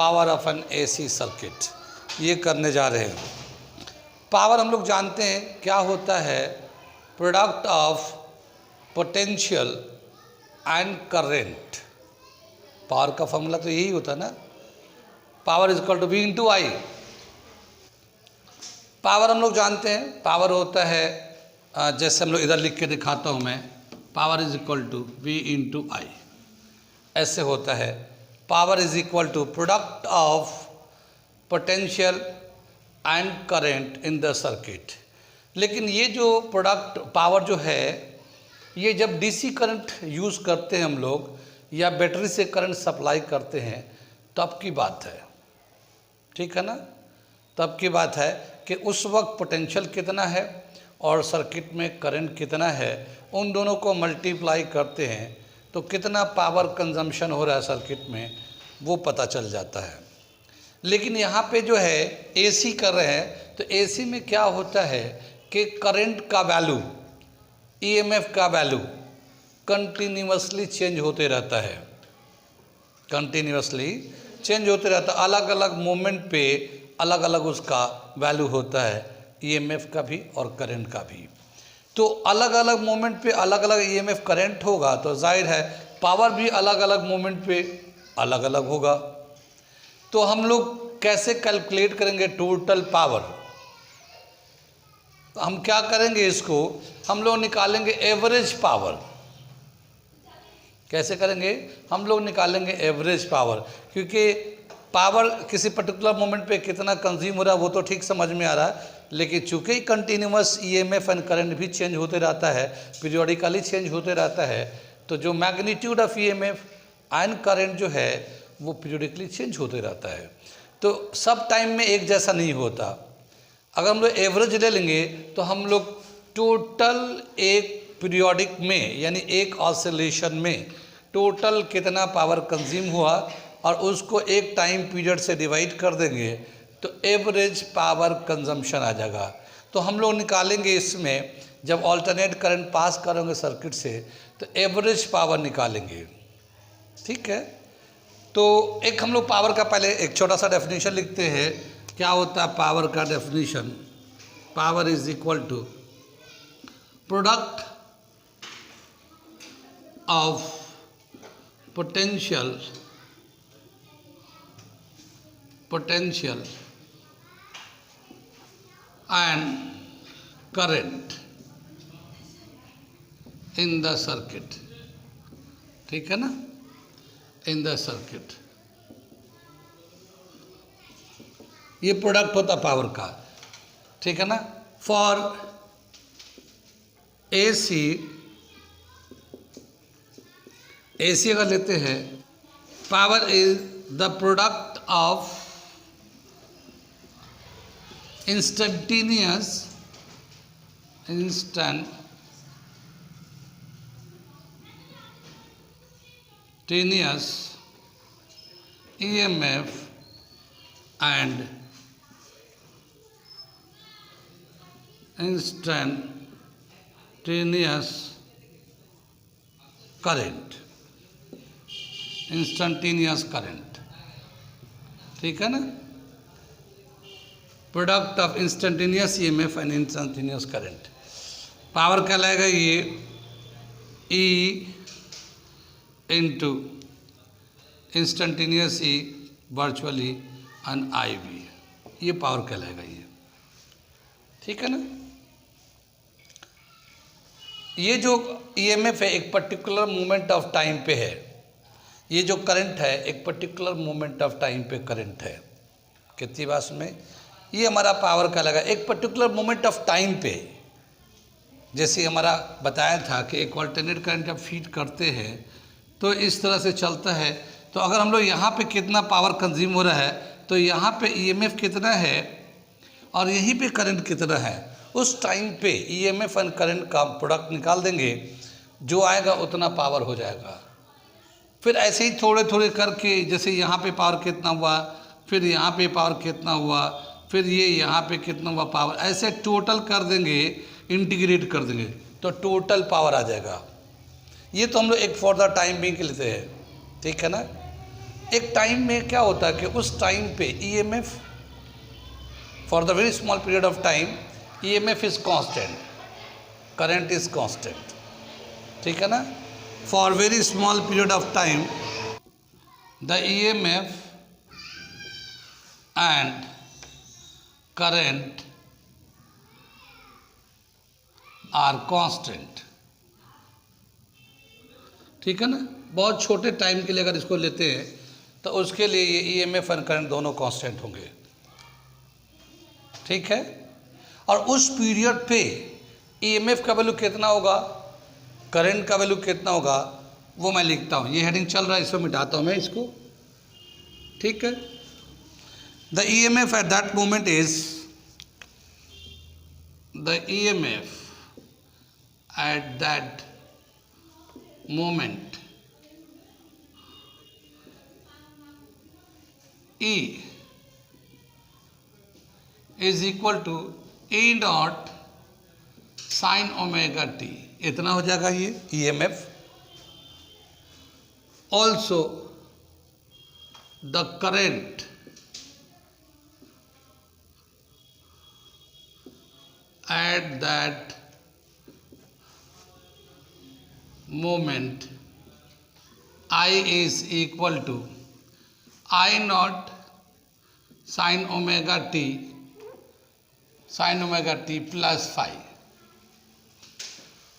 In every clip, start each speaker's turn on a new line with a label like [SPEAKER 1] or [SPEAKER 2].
[SPEAKER 1] Power of N AC circuit, ये करने जा रहे हैं। पावर हम लोग जानते हैं क्या होता है, product of potential and current. Power का फॉर्मूला तो यही होता है ना, power is equal to V into I. Power हम लोग जानते हैं, पावर होता है जैसे हम लोग इधर लिख के दिखाता हूँ मैं, power is equal to V into I, ऐसे होता है। Power is equal to product of potential and current in the circuit. लेकिन ये जो प्रोडक्ट पावर जो है, ये जब डीसी करंट यूज़ करते हैं हम लोग या बैटरी से करंट सप्लाई करते हैं तब की बात है, ठीक है ना। तब की बात है कि उस वक्त पोटेंशियल कितना है और सर्किट में करंट कितना है, उन दोनों को मल्टीप्लाई करते हैं तो कितना पावर कंजम्पशन हो रहा है सर्किट में, वो पता चल जाता है। लेकिन यहाँ पे जो है एसी कर रहे हैं, तो एसी में क्या होता है कि करंट का वैल्यू, ईएमएफ का वैल्यू कंटिन्यूअसली चेंज होते रहता है, कंटिन्यूअसली चेंज होते रहता है। अलग अलग मोमेंट पे अलग अलग उसका वैल्यू होता है, ईएमएफ का भी और करंट का भी। तो अलग अलग मोमेंट पे अलग अलग ईएमएफ करंट होगा तो जाहिर है पावर भी अलग अलग मोमेंट पे अलग अलग होगा। तो हम लोग कैसे कैलकुलेट करेंगे टोटल पावर? हम क्या करेंगे, इसको हम लोग निकालेंगे एवरेज पावर। कैसे करेंगे? हम लोग निकालेंगे एवरेज पावर, क्योंकि पावर किसी पर्टिकुलर मोमेंट पे कितना कंज्यूम हो रहा है वो तो ठीक समझ में आ रहा है, लेकिन चूंकि कंटिन्यूअस ईएमएफ एंड करंट भी चेंज होते रहता है, पीरियोडिकली चेंज होते रहता है, तो जो magnitude of EMF and current जो है वो पीरियोडिकली चेंज होते रहता है। तो सब टाइम में एक जैसा नहीं होता। अगर हम लोग एवरेज ले लेंगे तो हम लोग टोटल एक पीरियोडिक में यानी एक ऑसिलेशन में टोटल कितना पावर कंज्यूम हुआ और उसको एक टाइम पीरियड से डिवाइड कर देंगे तो एवरेज पावर कंजम्पशन आ जाएगा। तो हम लोग निकालेंगे इसमें, जब ऑल्टरनेट करंट पास करेंगे सर्किट से तो एवरेज पावर निकालेंगे, ठीक है। तो एक हम लोग पावर का पहले एक छोटा सा डेफिनेशन लिखते हैं। क्या होता है पावर का definition? Power is equal to product of potential and current in the circuit, ठीक है ना, इन द सर्किट। ये प्रोडक्ट होता पावर का, ठीक है ना। फॉर एसी अगर लेते हैं, power is the product of instantaneous EMF and instantaneous current, ठीक है ना। Product of instantaneous EMF and instantaneous current. Power कहलाएगा ये E into instantaneous E virtually and IV, ये पावर कहलाएगा ये, ठीक है ना। ये जो EMF है एक पर्टिकुलर मोमेंट ऑफ टाइम पे है, ये जो करंट है एक पर्टिकुलर मोमेंट ऑफ टाइम पे करंट है। कितनी बात में ये हमारा पावर कहलाएगा एक पर्टिकुलर मोमेंट ऑफ टाइम पे। जैसे हमारा बताया था कि एक अल्टरनेट करंट जब फीड करते हैं तो इस तरह से चलता है। तो अगर हम लोग यहाँ पे कितना पावर कंज्यूम हो रहा है तो यहाँ पे EMF कितना है और यहीं पे करंट कितना है, उस टाइम पे EMF एंड करंट का प्रोडक्ट निकाल देंगे, जो आएगा उतना पावर हो जाएगा। फिर ऐसे ही थोड़े थोड़े करके, जैसे यहाँ पे पावर कितना हुआ, फिर यहाँ पे पावर कितना हुआ, फिर ये यहाँ पे कितना हुआ पावर, ऐसे टोटल कर देंगे, इंटीग्रेट कर देंगे तो टोटल पावर आ जाएगा। ये तो हम लोग एक फॉर द टाइम बिंग लेते हैं, ठीक है ना। एक टाइम में क्या होता है कि उस टाइम पे EMF for the very small period of time EMF is constant, current is constant, ठीक है ना। For very small period of time the EMF and current are constant, ठीक है ना। बहुत छोटे टाइम के लिए अगर इसको लेते हैं तो उसके लिए ये ईएमएफ एंड करंट दोनों कांस्टेंट होंगे, ठीक है। और उस पीरियड पे ईएमएफ का वैल्यू कितना होगा, करंट का वैल्यू कितना होगा, वो मैं लिखता हूँ। ये हेडिंग चल रहा है, इसको मिटाता हूँ मैं इसको, ठीक है। The EMF at that moment is, the EMF at that moment E is equal to E naught sin omega t, इतना हो जाएगा ये EMF। also the current at that moment I is equal to I naught sin omega t plus phi.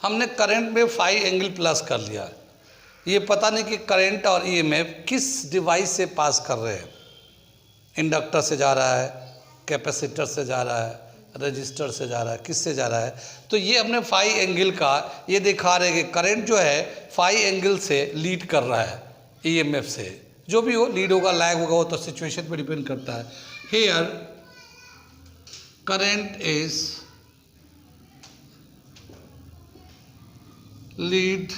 [SPEAKER 1] हमने current में phi angle plus कर लिया। ये पता नहीं कि करंट और ईएमएफ किस डिवाइस से पास कर रहे हैं, इंडक्टर से जा रहा है, कैपेसिटर से जा रहा है, रजिस्टर से जा रहा है, किससे जा रहा है। तो ये अपने फाई एंगल का ये दिखा रहे हैं कि करंट जो है फाई एंगल से लीड कर रहा है ईएमएफ से। जो भी हो, लीड होगा लैग होगा, वो तो सिचुएशन पे डिपेंड करता है। Here current is lead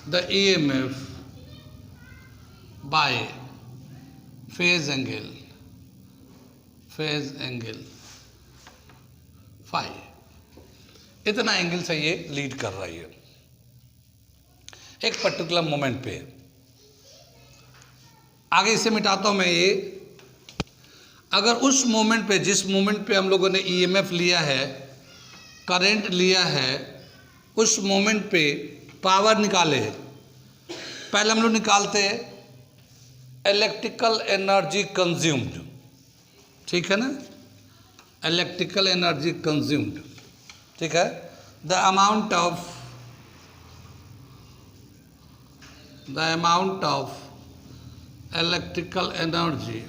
[SPEAKER 1] the EMF by phase angle phi, इतना एंगल से ये लीड कर रही है एक पर्टिकुलर मोमेंट पे। आगे इसे मिटाता हूं मैं ये। अगर उस मोमेंट पे, जिस मोमेंट पे हम लोगों ने ईएमएफ लिया है, करंट लिया है, उस मोमेंट पे पावर निकाले। पहले हम लोग निकालते हैं इलेक्ट्रिकल एनर्जी कंज्यूम्ड, ठीक है ना, इलेक्ट्रिकल एनर्जी कंज्यूम्ड, ठीक है। The amount of electrical energy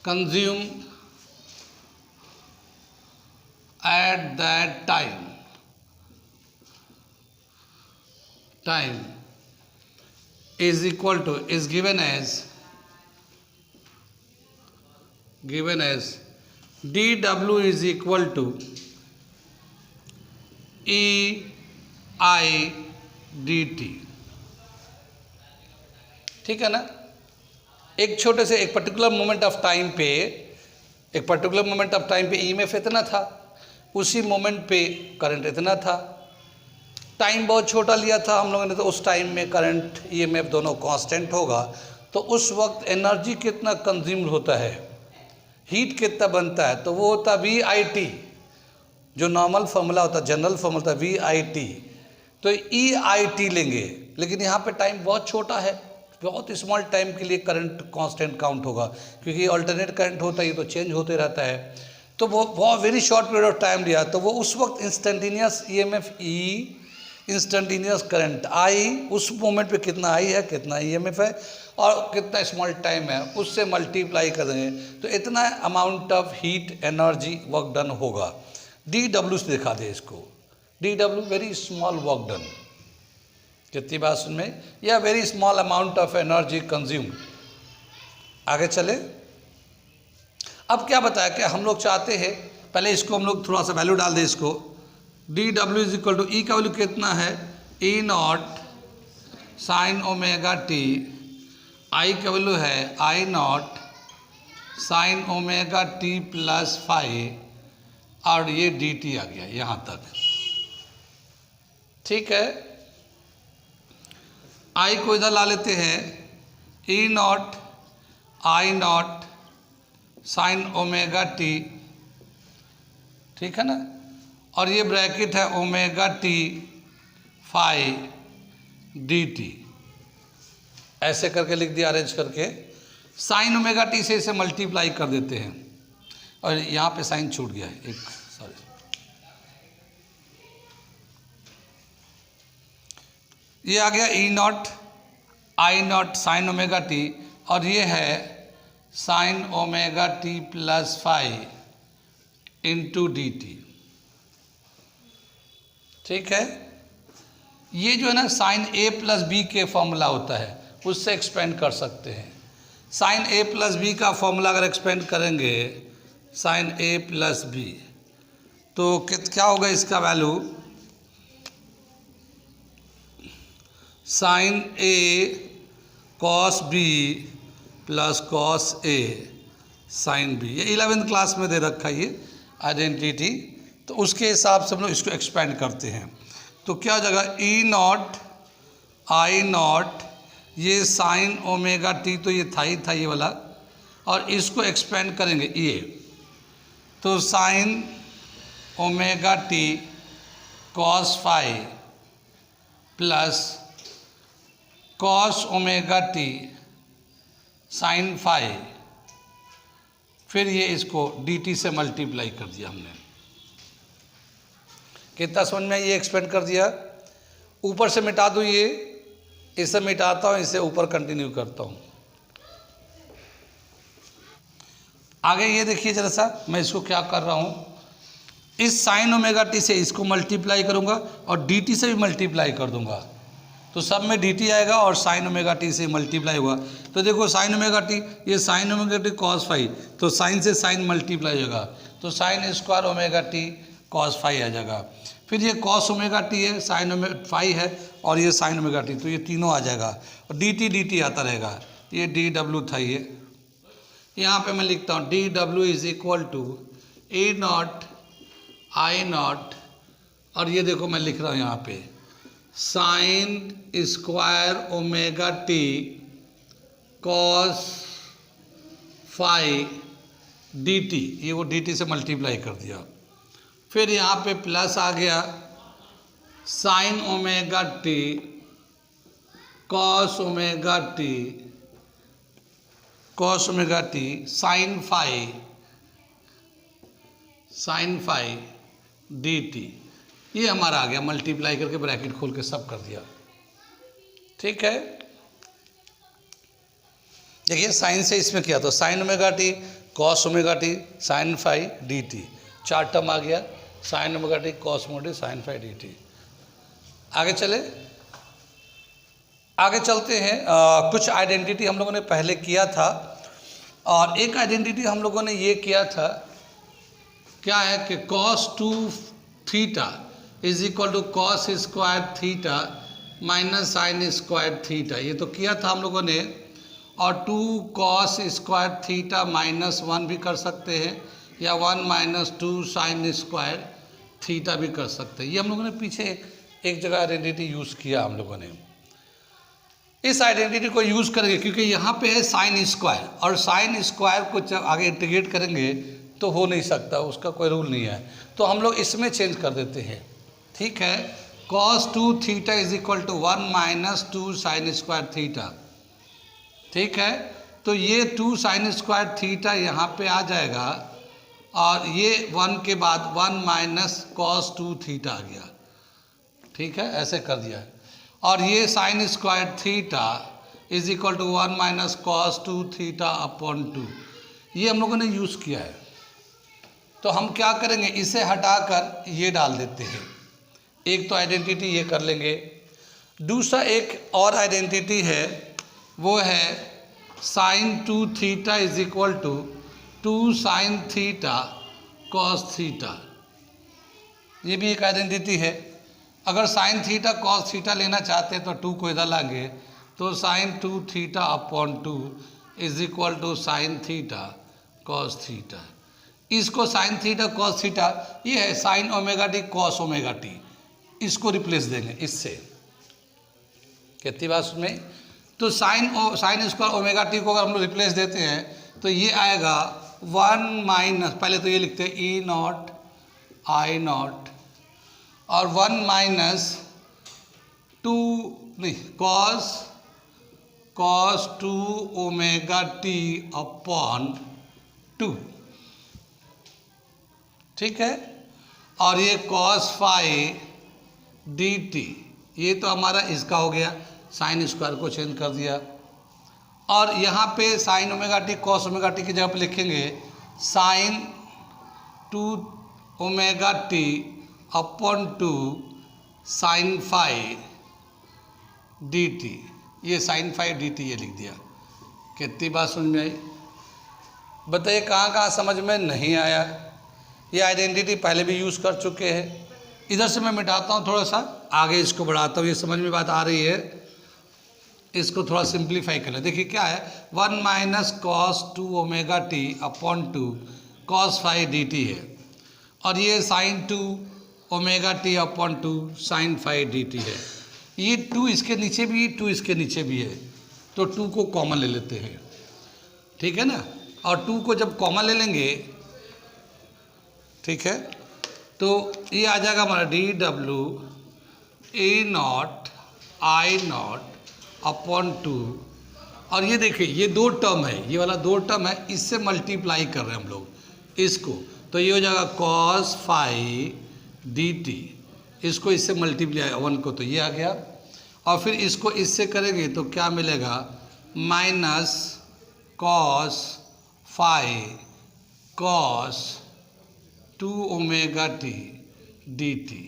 [SPEAKER 1] consumed at that time is equal to, is given as dW is equal to EI dt, ठीक है ना। एक छोटे से एक पर्टिकुलर मोमेंट ऑफ टाइम पे ईएमएफ इतना था, उसी मोमेंट पे करंट इतना था। टाइम बहुत छोटा लिया था हम लोगों ने, तो उस टाइम में करंट ईएमएफ दोनों कांस्टेंट होगा। तो उस वक्त एनर्जी कितना कंज्यूम होता है, हीट कितना बनता है, तो वो होता VIT, जो नॉर्मल फॉर्मूला होता है, जनरल फॉर्मूला होता है VIT। तो EIT लेंगे, लेकिन यहाँ पे टाइम बहुत छोटा है, बहुत स्मॉल टाइम के लिए करंट कांस्टेंट काउंट होगा, क्योंकि ऑल्टरनेट करंट होता है, ये तो चेंज होते रहता है। तो वो बहुत very short period of time लिया, तो वो उस वक्त instantaneous EMF E, instantaneous current I, उस मोमेंट पे कितना I है, कितना ईएमएफ है और कितना स्मॉल टाइम है, उससे मल्टीप्लाई कर देंगे तो इतना amount of heat energy work done होगा। DW से दिखा दे इसको, DW very small work done, कितनी बात सुन में, या very small amount of energy consume. आगे चले। अब क्या बताया कि हम लोग चाहते हैं, पहले इसको हम लोग थोड़ा सा वैल्यू डाल दें इसको। DW is equal to E का वैल्यू कितना है, E not sine omega T, I का वैल्यू है I not sine omega T plus five, और ये dt आ गया यहाँ तक, ठीक है। आई को इधर ला लेते हैं, E naught I naught sine omega t, ठीक है ना, और ये ब्रैकेट है omega t phi D t, ऐसे करके लिख दिया अरेंज करके। साइन ओमेगा टी से इसे मल्टीप्लाई कर देते हैं, और यहाँ पे साइन छूट गया है एक, सॉरी, ये आ गया E naught I naught sine omega t, और ये है sine omega T plus phi into d T, ठीक है। ये जो है ना साइन ए प्लस बी के फॉर्मूला होता है, उससे एक्सपेंड कर सकते हैं। साइन ए प्लस बी का फॉर्मूला अगर एक्सपेंड करेंगे, साइन ए प्लस बी, तो क्या होगा इसका value, sine A cos B plus cos A sine B. ये 11th क्लास में दे रखा है ये आइडेंटिटी, तो उसके हिसाब से हम लोग इसको एक्सपेंड करते हैं। तो क्या हो जाएगा, ई नॉट आई नॉट, ये साइन ओमेगा टी, तो ये था ही था ये वाला, और इसको एक्सपेंड करेंगे ये, तो sine omega T cos phi plus cos omega T sine phi, फिर ये इसको डी टी से मल्टीप्लाई कर दिया हमने। कितना समझ में ये एक्सपेंड कर दिया। ऊपर से मिटा दूँ, ये इसे मिटाता हूँ, इसे ऊपर कंटिन्यू करता हूँ। आगे ये देखिए जरा सा, मैं इसको क्या कर रहा हूँ, इस साइन ओमेगा टी से इसको मल्टीप्लाई करूँगा और डी टी से भी मल्टीप्लाई कर दूँगा, तो सब में डी टी आएगा और साइन ओमेगा टी से मल्टीप्लाई हुआ। तो देखो साइन ओमेगा टी, ये sine omega T cos phi, तो साइन से साइन मल्टीप्लाई होगा, तो sine square omega T cos phi आ जाएगा। फिर ये कॉस ओमेगा टी है, साइन ओमेगा फाई है, और ये साइन ओमेगा टी, तो ये तीनों आ जाएगा, और डी टी आता रहेगा। ये डी डब्ल्यू था, ये यहाँ पे मैं लिखता हूँ D W is equal to A not I not, और ये देखो मैं लिख रहा हूँ यहाँ पे sine square omega T cos phi D T, ये वो डी टी से मल्टीप्लाई कर दिया। फिर यहाँ पे प्लस आ गया sine omega T cos omega T sine phi D T, ये हमारा आ गया, मल्टीप्लाई करके ब्रैकेट खोल के सब कर दिया, ठीक है। देखिए साइन से इसमें किया तो sine omega T cos omega T sine phi D t, 4 term आ गया, sine omega T cos omega T sine phi D t. आगे चलते हैं। कुछ आइडेंटिटी हम लोगों ने पहले किया था, और एक आइडेंटिटी हम लोगों ने ये किया था, क्या है कि cos 2 theta is equal to cos square theta minus sine square theta, ये तो किया था हम लोगों ने। और 2 कॉस स्क्वायर थीटा माइनस 1 भी कर सकते हैं, या 1 माइनस 2 साइन स्क्वायर थीटा भी कर सकते हैं। ये हम लोगों ने पीछे एक जगह आइडेंटिटी यूज़ किया हम लोगों ने। इस आइडेंटिटी को यूज़ करेंगे क्योंकि यहाँ पे है साइन स्क्वायर, और साइन स्क्वायर को जब आगे इंटीग्रेट करेंगे तो हो नहीं सकता, उसका कोई रूल नहीं है, तो हम लोग इसमें चेंज कर देते हैं, ठीक है। cos 2 theta is equal to 1 minus 2 sine square theta, ठीक है। तो ये 2 साइन स्क्वायर थीटा यहाँ पे आ जाएगा, और ये 1 के बाद 1 माइनस cos 2 थीटा आ गया, ठीक है, ऐसे कर दिया। और ये sine square theta is equal to 1 minus cos 2 theta upon 2, ये हम लोगों ने यूज़ किया है। तो हम क्या करेंगे, इसे हटाकर ये डाल देते हैं। एक तो आइडेंटिटी ये कर लेंगे, दूसरा एक और आइडेंटिटी है, वो है sine 2 theta is equal to 2 sine theta cos theta, ये भी एक आइडेंटिटी है। अगर साइन थीटा कॉस थीटा लेना चाहते हैं तो 2 को इधर लाएंगे, तो sine 2 theta upon 2 is equal to sine theta cos theta. इसको साइन थीटा कॉस थीटा, ये है sine omega T cos omega T, इसको रिप्लेस देंगे इससे, कितनी बात में। तो साइन स्क्वायर ओमेगा टी को अगर हम लोग रिप्लेस देते हैं तो ये आएगा 1 माइनस, पहले तो ये लिखते हैं ई नॉट आई नॉट और 1 माइनस 2 नहीं कॉस 2 ओमेगा टी अपॉन 2, ठीक है। और ये कॉस फाई डी टी, ये तो हमारा इसका हो गया, साइन स्क्वायर को चेंज कर दिया। और यहाँ पे sine omega T cos omega T की जगह पे लिखेंगे sine 2 omega T upon 2 sine phi D T, ये साइन फाई डी टी ये लिख दिया। कितनी बात समझ में आई? बताइए कहाँ कहाँ समझ में नहीं आया? ये आइडेंटिटी पहले भी यूज़ कर चुके हैं। इधर से मैं मिटाता हूँ, थोड़ा सा आगे इसको बढ़ाता हूँ, ये समझ में बात आ रही है। इसको थोड़ा सिंप्लीफाई कर ले। देखिए क्या है, 1 minus cos 2 omega T upon 2 cos phi D T है, और ये sine 2 omega T upon 2 sine phi D T है। ये 2 इसके नीचे भी, 2 इसके नीचे भी है, तो 2 को कॉमन ले लेते हैं, ठीक है ना। और 2 को जब कॉमन ले लेंगे, ठीक है, तो ये आ जाएगा हमारा D W A not I naught upon 2। और ये देखिए ये 2 टर्म है, ये वाला 2 टर्म है, इससे मल्टीप्लाई कर रहे हैं हम लोग इसको, तो ये हो जाएगा कॉस फाई डी टी, इसको इससे मल्टीप्लाई 1 को, तो ये आ गया। और फिर इसको इससे करेंगे तो क्या मिलेगा, minus cos phi cos 2 omega T D T,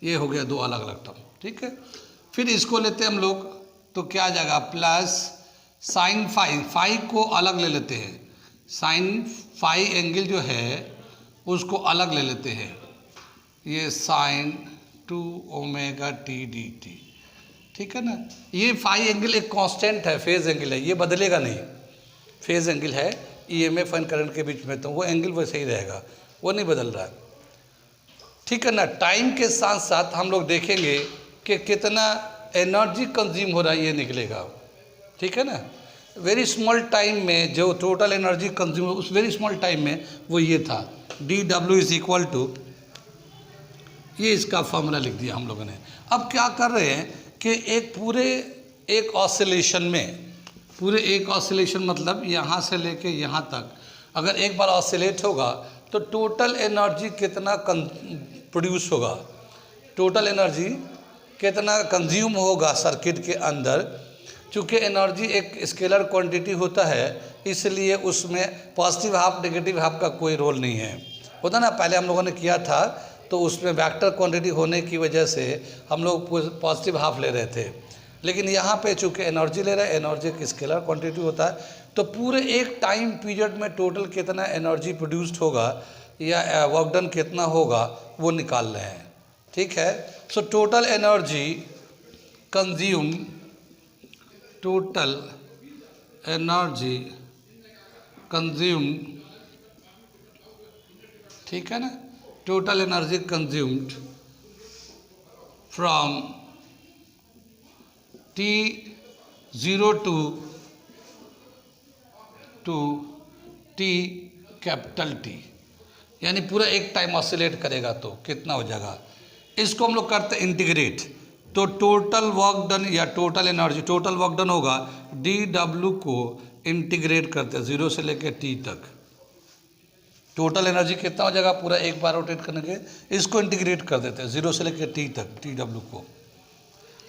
[SPEAKER 1] ये हो गया 2 अलग अलग टर्म, ठीक है। फिर इसको लेते हैं हम लोग, तो क्या आ जाएगा प्लस साइन फाई को अलग ले लेते हैं, साइन फाई एंगल जो है उसको अलग ले लेते हैं, ये sine 2 omega T D T, ठीक है ना। ये फाई एंगल एक कांस्टेंट है, फेज एंगल है, ये बदलेगा नहीं, फेज एंगल है ईएमएफ एंड करंट के बीच में, तो वो एंगल वैसे ही रहेगा, वो नहीं बदल रहा है, ठीक है ना। टाइम के साथ साथ हम लोग देखेंगे कि कितना एनर्जी कंज्यूम हो रहा है, ये निकलेगा, ठीक है ना। वेरी स्मॉल टाइम में जो टोटल एनर्जी कंज्यूम, उस वेरी स्मॉल टाइम में वो ये था, D W is equal to, ये इसका फॉर्मूला लिख दिया हम लोगों ने। अब क्या कर रहे हैं कि एक ऑसिलेशन में, पूरे एक ऑसिलेशन मतलब यहाँ से लेके यहाँ तक अगर एक बार ऑसिलेट होगा तो टोटल एनर्जी कितना प्रोड्यूस होगा, टोटल एनर्जी कितना कंज्यूम होगा सर्किट के अंदर। चूँकि एनर्जी एक स्केलर क्वांटिटी होता है, इसलिए उसमें पॉजिटिव हाफ नेगेटिव हाफ का कोई रोल नहीं है, होता ना, पहले हम लोगों ने किया था, तो उसमें वेक्टर क्वांटिटी होने की वजह से हम लोग पॉजिटिव हाफ ले रहे थे। लेकिन यहाँ पे चूँकि एनर्जी ले रहे हैं, एनर्जी एक स्केलर क्वांटिटी होता है, तो पूरे एक टाइम पीरियड में टोटल कितना एनर्जी प्रोड्यूस्ड होगा या वर्क डन कितना होगा वो निकाल रहे हैं, ठीक है। So total energy consume, total energy consume, ठीक है ना, total energy consumed from T0 to T capital T, यानी पूरा एक टाइम ऑसिलेट करेगा तो कितना हो जाएगा। इसको हम लोग करते हैं इंटीग्रेट, तो टोटल वर्क डन या total energy, total work done होगा dW को इंटीग्रेट करते हैं 0 से लेकर T तक, टोटल एनर्जी कितना हो जाएगा, पूरा एक बार रोटेट करने के इसको इंटीग्रेट कर देते हैं 0 से लेकर T तक, TW को।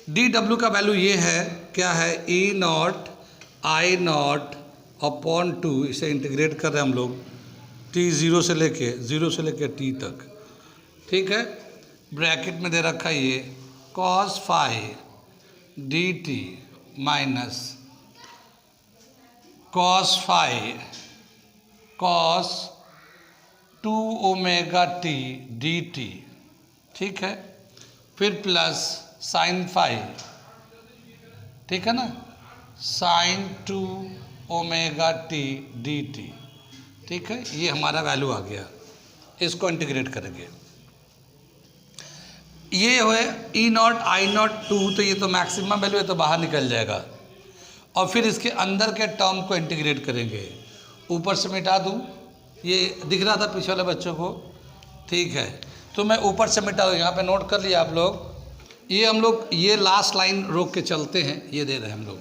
[SPEAKER 1] dW का वैल्यू ये है, क्या है, E naught I naught upon 2, इसे इंटीग्रेट कर रहे हैं हम लोग T0 से लेके T तक, ठीक है। ब्रैकेट में दे रखा है ये cos phi D T minus cos phi cos 2 omega T D T, ठीक है। फिर प्लस साइन फाई, ठीक है ना, sine 2 omega T D T, ठीक है। ये हमारा वैल्यू आ गया, इसको इंटीग्रेट करेंगे। ये है ई नॉट आई नॉट 2, तो ये तो मैक्सिमम वैल्यू है तो बाहर निकल जाएगा। और फिर इसके अंदर के टर्म को इंटीग्रेट करेंगे। ऊपर से मिटा दूँ, ये दिख रहा था पीछे वाले बच्चों को, ठीक है, तो मैं ऊपर से मिटा दूँ। यहाँ पे नोट कर लिया आप लोग। ये हम लोग ये लास्ट लाइन रोक के चलते हैं, ये दे रहे हैं हम लोग,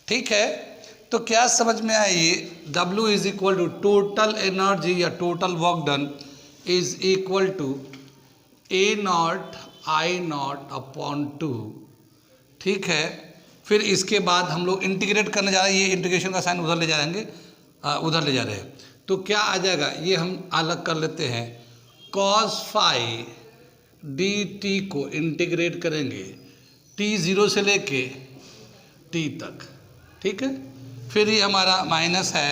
[SPEAKER 1] ठीक है। तो क्या समझ में आया, ये W is equal to total energy या total work done is equal to A naught I naught upon 2, ठीक है। फिर इसके बाद हम लोग इंटीग्रेट करने जा रहे हैं, ये इंटीग्रेशन का साइन उधर ले जाएंगे, उधर ले जा रहे हैं, तो क्या आ जाएगा, ये हम अलग कर लेते हैं। cos फाई dt को इंटीग्रेट करेंगे t 0 से लेके t तक, ठीक है। फिर ये हमारा माइनस है,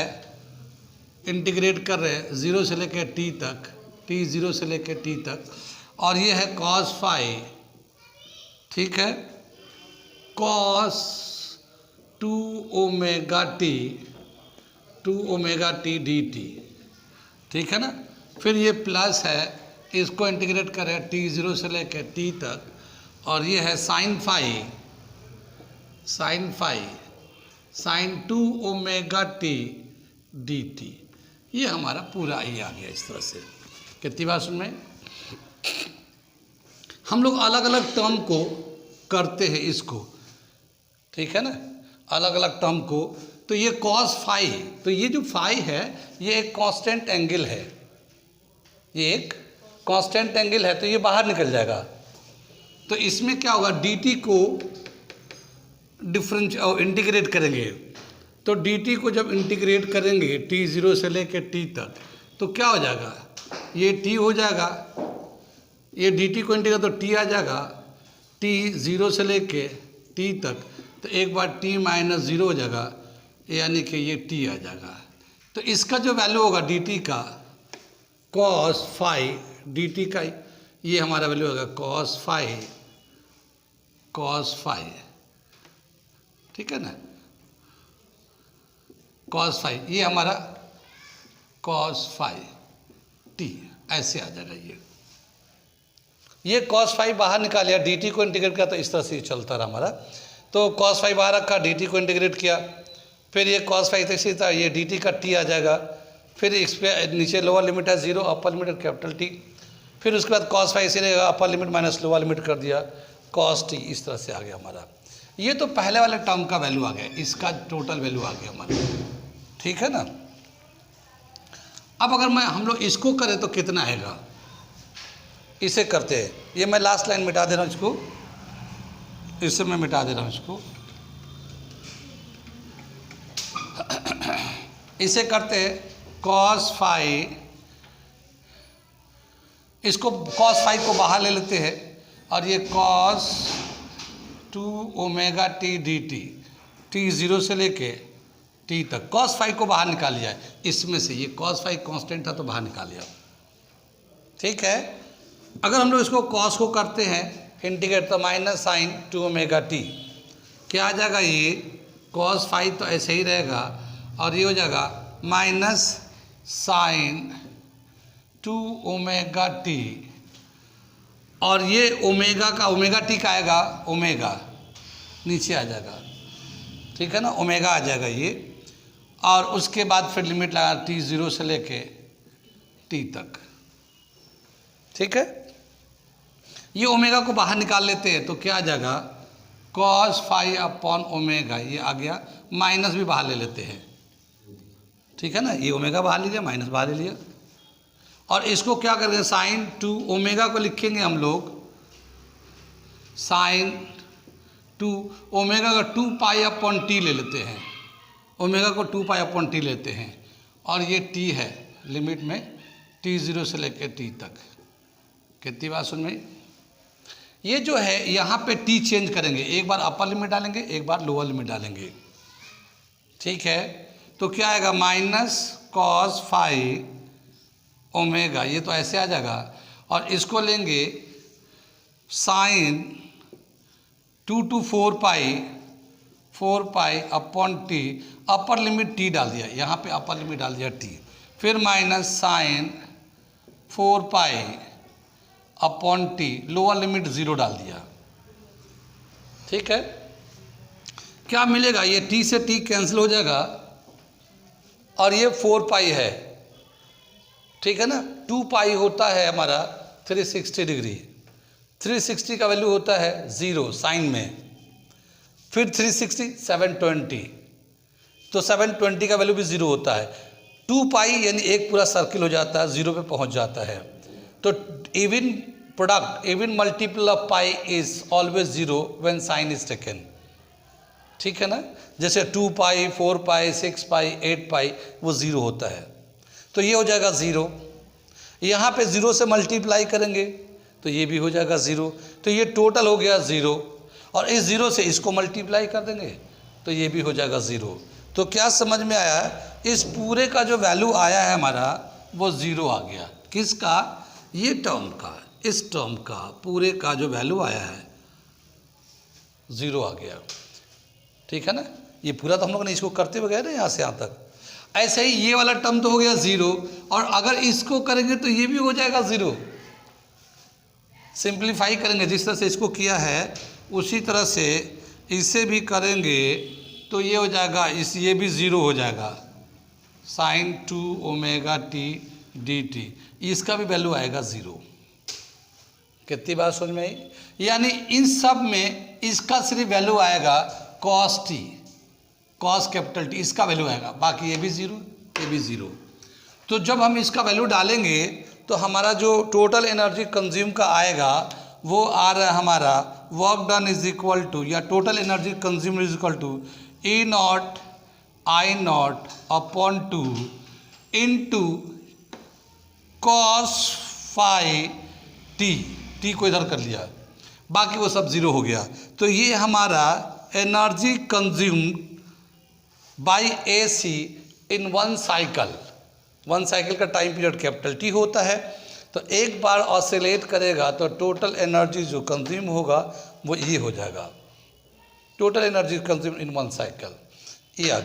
[SPEAKER 1] इंटीग्रेट कर रहे हैं 0 से लेके t तक, t 0 से लेके t तक, और ये है cos फाई, ठीक है, cos 2 ओमेगा t dt, ठीक है ना। फिर ये प्लस है, इसको इंटीग्रेट करें t 0 से लेकर t तक, और ये है sine phi sine 2 omega t dt। ये हमारा पूरा ये आ गया इस तरह से। कितनी बात सुन में हम लोग अलग अलग टर्म को करते हैं इसको, ठीक है ना, अलग अलग टर्म को। तो ये cos फाई, तो ये जो फाई है ये एक कांस्टेंट एंगल है, ये एक कांस्टेंट एंगल है, तो ये बाहर निकल जाएगा। तो इसमें क्या होगा, dt को इंटीग्रेट करेंगे, तो dt को जब इंटीग्रेट करेंगे t 0 से लेके t तक, तो क्या हो जाएगा, ये t हो जाएगा, ये dt को इंटीग्रेट तो t आ जाएगा, t 0 से लेके t तक, तो एक बार t माइनस 0 हो जाएगा, यानी कि ये t आ जाएगा। तो इसका जो वैल्यू होगा dt का, cos फाई dt का, ये हमारा वैल्यू होगा cos फाई, ठीक है ना, cos फाई, ये हमारा cos फाई t ऐसे आ जाएगा। ये cos फाई बाहर निकाल लिया, dt को इंटीग्रेट किया, तो इस तरह से चलता रहा हमारा। तो cos फाई बाहर रखा, dt को इंटीग्रेट किया, फिर ये cos फाई इसी था, ये dt का t आ जाएगा। फिर इस पे नीचे लोअर लिमिट है 0, अपर लिमिट है कैपिटल T। फिर उसके बाद cos फाई इसी रहेगा, upper limit minus lower limit कर दिया cos t, इस तरह से आ गया हमारा। ये तो पहले वाले टर्म का वैल्यू आ गया, इसका टोटल वैल्यू आ गया हमारा, ठीक है ना। अब अगर हम लोग इसको करें तो कितना आएगा, इसे करते हैं। ये मैं लास्ट लाइन मिटा दे रहा हूँ, इसको इससे मैं मिटा दे रहा हूँ इसको। इसे करते हैं cos फाई, इसको cos फाई को बाहर ले लेते हैं, और ये cos 2 omega t dt, t 0 से लेके t तक, cos फाई को बाहर निकाल लिया है इसमें से, ये cos फाई कांस्टेंट था तो बाहर निकाल लिया, ठीक है। अगर हम लोग इसको cos को करते हैं इंटीग्रेट, तो माइनस साइन 2 ओमेगा t, क्या आ जाएगा, ये cos फाई तो ऐसे ही रहेगा, और ये हो जाएगा माइनस साइन 2 ओमेगा t, और ये ओमेगा t का आएगा, ओमेगा नीचे आ जाएगा, ठीक है ना, ओमेगा आ जाएगा ये। और उसके बाद फिर लिमिट लगा t 0 से लेके t तक, ठीक है। ये ओमेगा को बाहर निकाल लेते हैं, तो क्या आ जाएगा, cos फाई अपॉन ओमेगा, ये आ गया, माइनस भी बाहर ले लेते हैं, ठीक है ना, ये ओमेगा बाहर ले लिया, माइनस बाहर ले लिया। और इसको क्या करेंगे, साइन 2 ओमेगा को लिखेंगे हम लोग साइन 2 ओमेगा का 2 पाई अपॉन टी ले लेते हैं, ओमेगा को 2 पाई अपॉन टी लेते हैं, और ये t है लिमिट में t 0 से लेकर t तक। कितनी बात सुन में, ये जो है यहाँ पे t चेंज करेंगे, एक बार अपर लिमिट डालेंगे, एक बार लोअर लिमिट डालेंगे, ठीक है। तो क्या आएगा, माइनस cos फाई ओमेगा, ये तो ऐसे आ जाएगा, और इसको लेंगे sine 2 to 4 pi upon T, upper limit t डाल दिया, यहाँ पे अपर लिमिट डाल दिया t, फिर minus sine 4 pi upon T, lower limit 0 डाल दिया। ठीक है, क्या मिलेगा, ये टी से टी कैंसिल हो जाएगा और ये 4 पाई है। ठीक है ना, 2 पाई होता है हमारा 360 डिग्री, 360 का वैल्यू होता है 0 साइन में, फिर 360 720, तो 720 का वैल्यू भी 0 होता है। 2 पाई यानी एक पूरा सर्किल हो जाता है, 0 पे पहुंच जाता है। तो even product, even multiple of pi is always 0 when sine is taken. ठीक है ना, जैसे 2 पाई, 4 पाई, 6 पाई, 8 पाई वो 0 होता है। तो ये हो जाएगा 0, यहाँ पे 0 से मल्टीप्लाई करेंगे तो ये भी हो जाएगा 0, तो ये टोटल हो गया 0, और इस 0 से इसको मल्टीप्लाई कर देंगे तो ये भी हो जाएगा 0। तो क्या समझ में आया, इस पूरे का जो वैल्यू आया है हमारा वो 0 आ गया। किसका, ये टर्म का, इस टर्म का पूरे का जो वैल्यू आया है 0 आ गया। ठीक है ना, ये पूरा तो हम लोग ने इसको करते हुए गए ना यहाँ से यहाँ तक। ऐसे ही ये वाला टर्म तो हो गया 0, और अगर इसको करेंगे तो ये भी हो जाएगा 0। सिंप्लीफाई करेंगे, जिस तरह से इसको किया है उसी तरह से इसे भी करेंगे तो ये हो जाएगा, ये भी 0 हो जाएगा, sine 2 omega T D T, इसका भी वैल्यू आएगा 0। कितनी बात समझ में आई, यानी इन सब में इसका सिर्फ वैल्यू आएगा cos T, cos capital T, इसका वैल्यू आएगा, बाकी ये भी 0, ये भी 0। तो जब हम इसका वैल्यू डालेंगे तो हमारा जो टोटल एनर्जी कंज्यूम का आएगा वो आ रहा है हमारा work done is equal to, या total energy consume is equal to E naught I naught upon 2 into cos phi t, t को इधर कर लिया, बाकी वो सब 0 हो गया। तो ये हमारा energy consumed by AC in one cycle, one cycle का टाइम पीरियड कैपिटल टी होता है। तो एक बार ऑसिलेट करेगा तो टोटल एनर्जी जो कंज्यूम होगा वो ये हो जाएगा, total energy consume in one cycle, ये